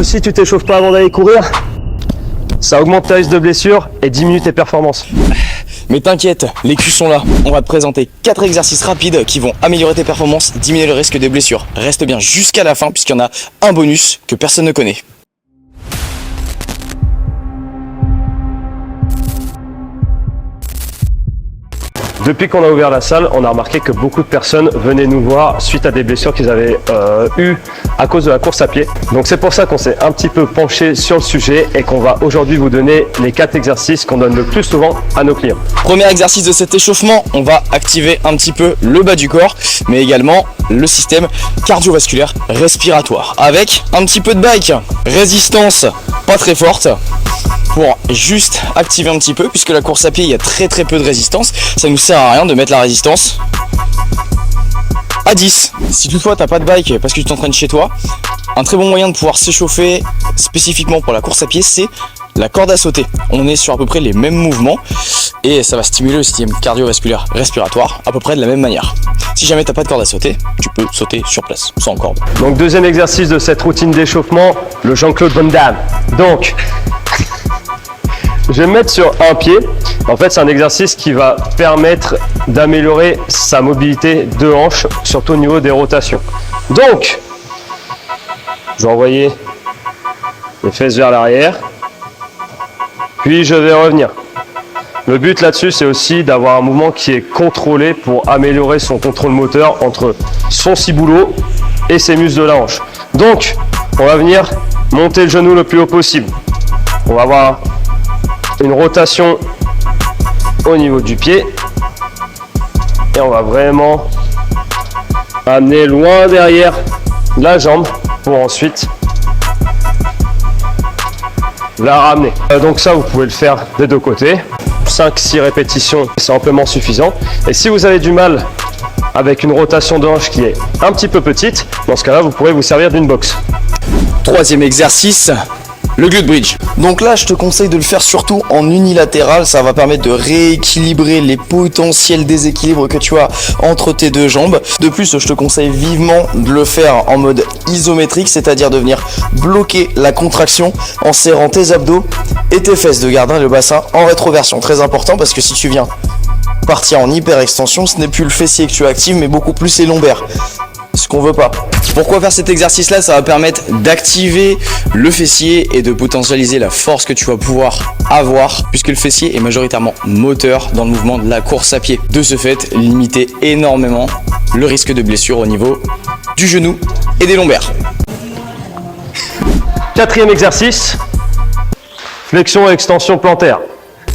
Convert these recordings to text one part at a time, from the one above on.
aussi tu t'échauffes pas avant d'aller courir, ça augmente tes risques de blessure et diminue tes performances. Mais t'inquiète, les culs sont là. On va te présenter 4 exercices rapides qui vont améliorer tes performances, diminuer le risque des blessures. Reste bien jusqu'à la fin puisqu'il y en a un bonus que personne ne connaît. Depuis qu'on a ouvert la salle, on a remarqué que beaucoup de personnes venaient nous voir suite à des blessures qu'ils avaient eues à cause de la course à pied. Donc c'est pour ça qu'on s'est un petit peu penché sur le sujet et qu'on va aujourd'hui vous donner les 4 exercices qu'on donne le plus souvent à nos clients. Premier exercice de cet échauffement, on va activer un petit peu le bas du corps, mais également le système cardiovasculaire respiratoire. Avec un petit peu de bike, résistance pas très forte, pour juste activer un petit peu, puisque la course à pied il y a très peu de résistance, ça nous sert à rien de mettre la résistance à 10. Si toutefois t'as pas de bike parce que tu t'entraînes chez toi, un très bon moyen de pouvoir s'échauffer spécifiquement pour la course à pied, c'est la corde à sauter. On est sur à peu près les mêmes mouvements et ça va stimuler le système cardiovasculaire respiratoire à peu près de la même manière. Si jamais t'as pas de corde à sauter, tu peux sauter sur place, sans corde. Donc deuxième exercice de cette routine d'échauffement, le Jean-Claude Van Damme. Donc je vais me mettre sur un pied. En fait, c'est un exercice qui va permettre d'améliorer sa mobilité de hanche, surtout au niveau des rotations. Donc, je vais envoyer les fesses vers l'arrière, puis je vais revenir. Le but là-dessus, c'est aussi d'avoir un mouvement qui est contrôlé pour améliorer son contrôle moteur entre son ciboulot et ses muscles de la hanche. Donc, on va venir monter le genou le plus haut possible. On va avoir une rotation au niveau du pied et on va vraiment amener loin derrière la jambe pour ensuite la ramener. Donc ça, vous pouvez le faire des deux côtés. 5-6 répétitions, c'est amplement suffisant. Et si vous avez du mal avec une rotation de hanche qui est un petit peu petite, dans ce cas-là, vous pourrez vous servir d'une box. Troisième exercice, le glute bridge. Donc là, je te conseille de le faire surtout en unilatéral. Ça va permettre de rééquilibrer les potentiels déséquilibres que tu as entre tes deux jambes. De plus, je te conseille vivement de le faire en mode isométrique, c'est-à-dire de venir bloquer la contraction en serrant tes abdos et tes fesses, de garder le bassin en rétroversion. Très important parce que si tu viens partir en hyperextension, ce n'est plus le fessier que tu actives, mais beaucoup plus les lombaires. Ce qu'on veut pas. Pourquoi faire cet exercice là? Ça va permettre d'activer le fessier et de potentialiser la force que tu vas pouvoir avoir, puisque le fessier est majoritairement moteur dans le mouvement de la course à pied. De ce fait, limiter énormément le risque de blessure au niveau du genou et des lombaires. Quatrième exercice, flexion et extension plantaire.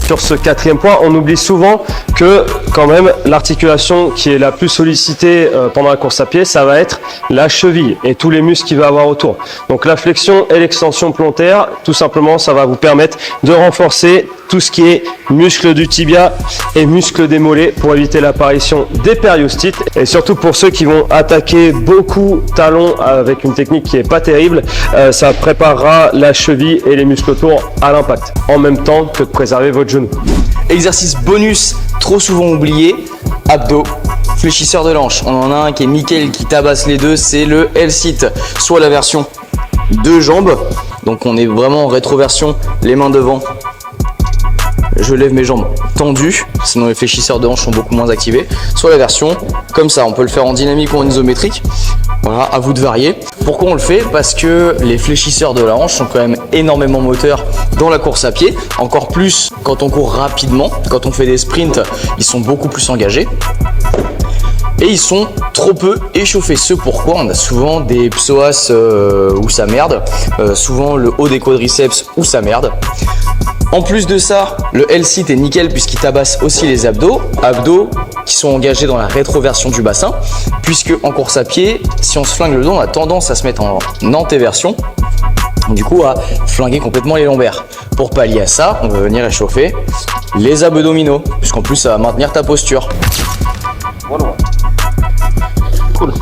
Sur ce quatrième point, on oublie souvent que quand même l'articulation qui est la plus sollicitée pendant la course à pied, ça va être la cheville et tous les muscles qu'il va avoir autour. Donc la flexion et l'extension plantaire, tout simplement, ça va vous permettre de renforcer tout ce qui est muscles du tibia et muscles des mollets pour éviter l'apparition des périostites. Et surtout pour ceux qui vont attaquer beaucoup talons avec une technique qui n'est pas terrible, ça préparera la cheville et les muscles autour à l'impact, en même temps que de préserver votre genou. Exercice bonus, trop souvent oublié, abdos, fléchisseur de l'hanche. On en a un qui est nickel, qui tabasse les deux, c'est le L-sit, soit la version deux jambes, donc on est vraiment en rétroversion, les mains devant. Je lève mes jambes tendues, sinon les fléchisseurs de hanche sont beaucoup moins activés. Soit la version comme ça, on peut le faire en dynamique ou en isométrique. Voilà, à vous de varier. Pourquoi on le fait? Parce que les fléchisseurs de la hanche sont quand même énormément moteurs dans la course à pied. Encore plus quand on court rapidement, quand on fait des sprints, ils sont beaucoup plus engagés. Et ils sont trop peu échauffés. Ce pourquoi on a souvent des psoas où ça merde, souvent le haut des quadriceps où ça merde. En plus de ça, le L-sit est nickel puisqu'il tabasse aussi les abdos qui sont engagés dans la rétroversion du bassin, puisque en course à pied, si on se flingue le dos, on a tendance à se mettre en antéversion, du coup à flinguer complètement les lombaires. Pour pallier à ça, on va venir échauffer les abdominaux, puisqu'en plus ça va maintenir ta posture. Voilà. Cool.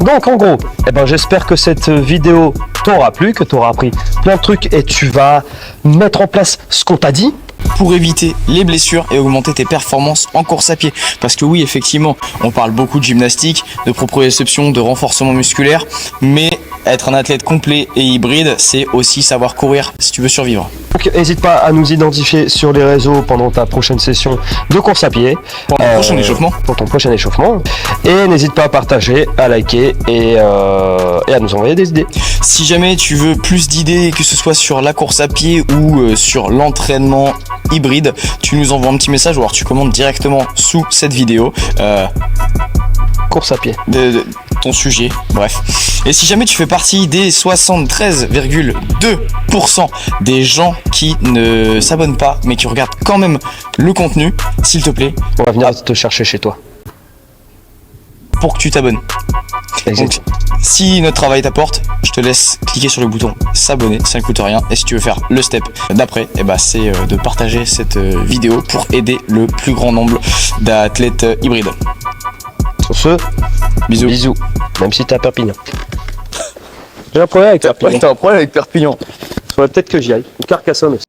Donc en gros, j'espère que cette vidéo t'aura plu, que tu auras appris plein de trucs et tu vas mettre en place ce qu'on t'a dit. pour éviter les blessures et augmenter tes performances en course à pied. Parce que oui, effectivement, on parle beaucoup de gymnastique, de proprioception, de renforcement musculaire, mais être un athlète complet et hybride, c'est aussi savoir courir si tu veux survivre. Donc n'hésite pas à nous identifier sur les réseaux pendant ta prochaine session de course à pied. Pour ton prochain échauffement. Pour ton prochain échauffement. Et n'hésite pas à partager, à liker et à nous envoyer des idées. Si jamais tu veux plus d'idées, que ce soit sur la course à pied ou sur l'entraînement hybride, tu nous envoies un petit message ou alors tu commandes directement sous cette vidéo. Course à pied. De ton sujet, bref. Et si jamais tu fais partie des 73,2% des gens qui ne s'abonnent pas mais qui regardent quand même le contenu, s'il te plaît, on va venir te chercher chez toi. Pour que tu t'abonnes. Exact. Donc, si notre travail t'apporte, je te laisse cliquer sur le bouton s'abonner, ça ne coûte rien. Et si tu veux faire le step d'après, c'est de partager cette vidéo pour aider le plus grand nombre d'athlètes hybrides. Sur ce, bisous. Même si t'es à Perpignan. J'ai un problème avec Perpignan. T'as un problème avec Perpignan. Faudrait peut-être que j'y aille. Ou Carcassonne aussi.